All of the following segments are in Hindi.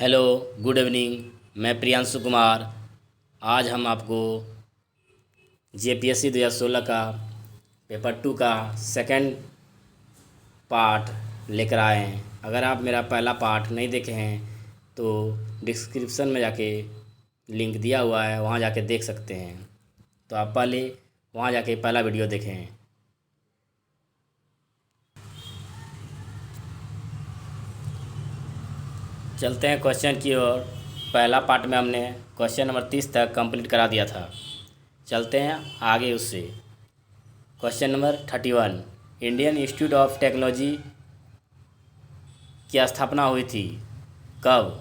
Hello, good evening. मैं प्रियांशु कुमार। आज हम आपको जेपीएससी 2016 का पेपर 2 का सेकंड पार्ट लेकर आए हैं। अगर आप मेरा पहला पार्ट नहीं देखे हैं तो डिस्क्रिप्शन में जाके लिंक दिया हुआ है, वहाँ जाके देख सकते हैं। तो आप पहले वहाँ जाके पहला वीडियो देखें। चलते हैं क्वेश्चन की ओर। पहला पार्ट में हमने क्वेश्चन नंबर 30 तक कंप्लीट करा दिया था। चलते हैं आगे उससे। Question number 31, Indian institute of technology की स्थापना हुई थी कब?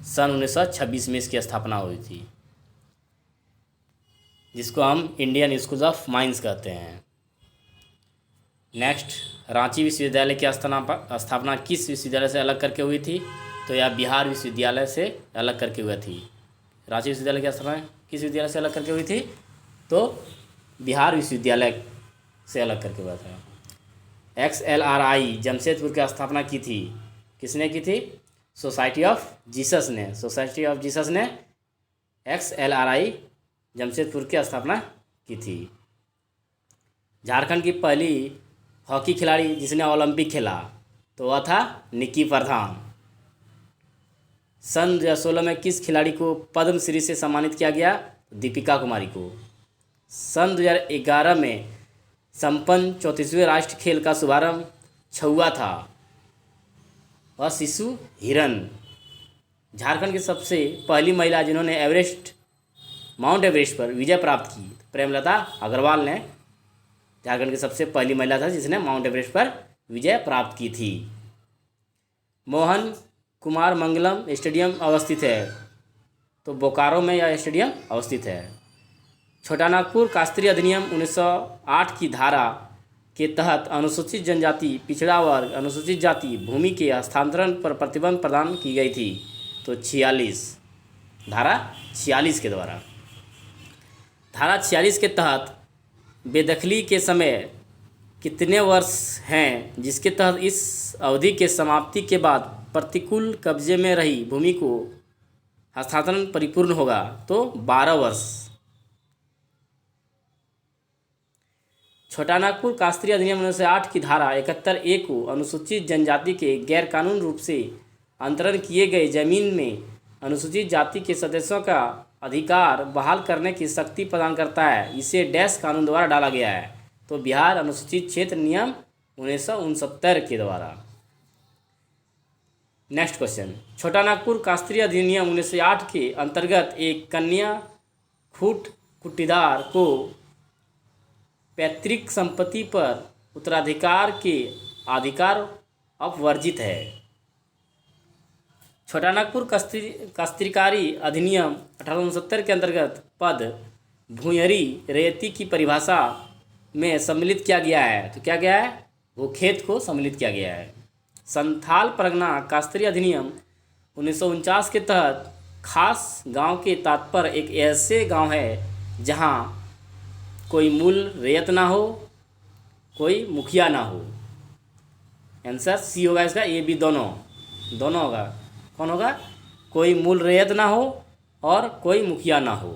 सन 1926 में इसकी स्थापना हुई थी, जिसको हम इंडियन स्कूल ऑफ माइंस कहते हैं। नेक्स्ट, रांची विश्वविद्यालय की स्थापना किस विश्वविद्यालय से अलग करके हुई थी? तो यह बिहार विश्वविद्यालय से अलग करके हुई थी। रांची विश्वविद्यालय की स्थापना किस विद्यालय से अलग करके हुई थी? तो बिहार विश्वविद्यालय से अलग करके हुआ था। XLRI जमशेदपुर की स्थापना की थी, किसने की थी? सोसाइटी ऑफ जीसस ने। सोसाइटी ऑफ जीसस ने XLRI जमशेदपुर की स्थापना की थी। झारखंड की पहली हॉकी खिलाड़ी जिसने ओलंपिक खेला तो वह था निक्की प्रधान। सन 2016 में किस खिलाड़ी को पद्मश्री से सम्मानित किया गया? दीपिका कुमारी को। सन 2011 में संपन्न 34वें राष्ट्रीय खेल का शुभारंभ छुआ था, वह शिशु हिरन। झारखंड की सबसे पहली महिला जिन्होंने माउंट एवरेस्ट पर विजय प्राप्त की, प्रेमलता अग्रवाल ने झारखंड की सबसे पहली महिला था जिसने माउंट एवरेस्ट पर विजय प्राप्त की थी। मोहन कुमार मंगलम स्टेडियम अवस्थित है, तो बोकारो में यह स्टेडियम अवस्थित है। छोटा नागपुर कास्त्रीय अधिनियम 1908 की धारा के तहत अनुसूचित जनजाति, पिछड़ा वर्ग, अनुसूचित जाति भूमि के हस्तांतरण पर प्रतिबंध प्रदान की गई थी, तो 46 धारा 46 के द्वारा। धारा 46 के तहत बेदखली के समय कितने वर्ष हैं जिसके तहत इस अवधि के समाप्ति के बाद प्रतिकूल कब्जे में रही भूमि को हस्तांतरण परिपूर्ण होगा? तो 12 वर्ष। छोटा नागपुर कास्त्रीय अधिनियम 1908 की धारा 71A को अनुसूचित जनजाति के गैरकानून रूप से अंतरण किए गए जमीन में अनुसूचित जाति के सदस्यों का अधिकार बहाल करने की शक्ति प्रदान करता है। इसे डैश कानून द्वारा डाला गया है, तो बिहार अनुसूचित क्षेत्र नियम 1969 के द्वारा। नेक्स्ट क्वेश्चन, छोटा नागपुर कास्त्रीय अधिनियम 1908 के अंतर्गत एक कन्या खूट कुट्टीदार को पैतृक संपत्ति पर उत्तराधिकार के अधिकार अपवर्जित है। छोटा नागपुर कास्त्रीकारी अधिनियम 1869 के अंतर्गत पद भूंयरी रेती की परिभाषा में सम्मिलित किया गया है, तो क्या गया है? वो खेत को सम्मिलित किया गया है। संथाल परगना कास्त्रीय अधिनियम 1949 के तहत खास गांव के तात्पर्य एक ऐसे गांव है जहां कोई मूल रैयत ना हो, कोई मुखिया ना हो। आंसर सी होगा इसका, ए बी दोनों होगा। कौन होगा? कोई मूल रैयत ना हो और कोई मुखिया ना हो।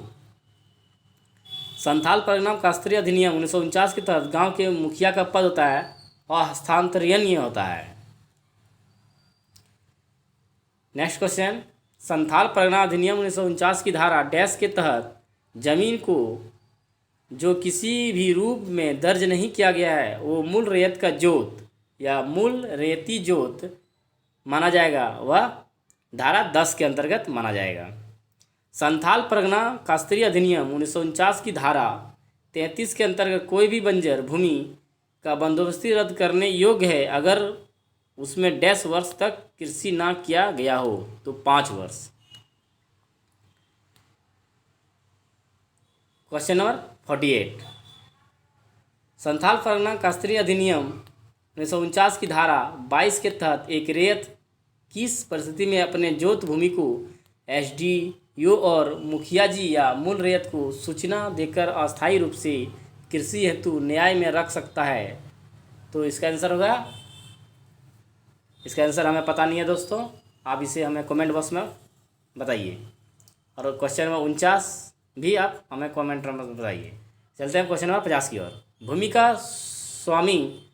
संथाल परगना कास्त्रीय अधिनियम 1949 के तहत गांव के मुखिया का पद होता है और हस्तांतरणीय होता है। नेक्स्ट क्वेश्चन, संथाल परगना अधिनियम 1949 की धारा डैश के तहत जमीन को जो किसी भी रूप में दर्ज नहीं किया गया है वो मूल रैयत का जोत या मूल रैयती जोत माना जाएगा, वह धारा 10 के अंतर्गत माना जाएगा। संथाल परगना कास्त्रीय अधिनियम 1949 की धारा 33 के अंतर्गत कोई भी बंजर भूमि का बंदोबस्ती रद्द करने योग्य है अगर उसमें डैश वर्ष तक कृषि ना किया गया हो, तो 5 वर्ष। क्वेश्चन नंबर 48, संथाल परगना कास्त्रीय अधिनियम 1949 की धारा 22 के तहत एक रैयत किस परिस्थिति में अपने जोत भूमि को SDO और मुखिया जी या मूल रैयत को सूचना देकर अस्थायी रूप से कृषि हेतु न्याय में रख सकता है? तो इसका आंसर होगा, इसका आंसर हमें पता नहीं है दोस्तों, आप इसे हमें कमेंट बॉक्स में बताइए। और क्वेश्चन नंबर 49 भी आप हमें कमेंट में बताइए। चलते हैं क्वेश्चन नंबर 50 की ओर। भूमिका स्वामी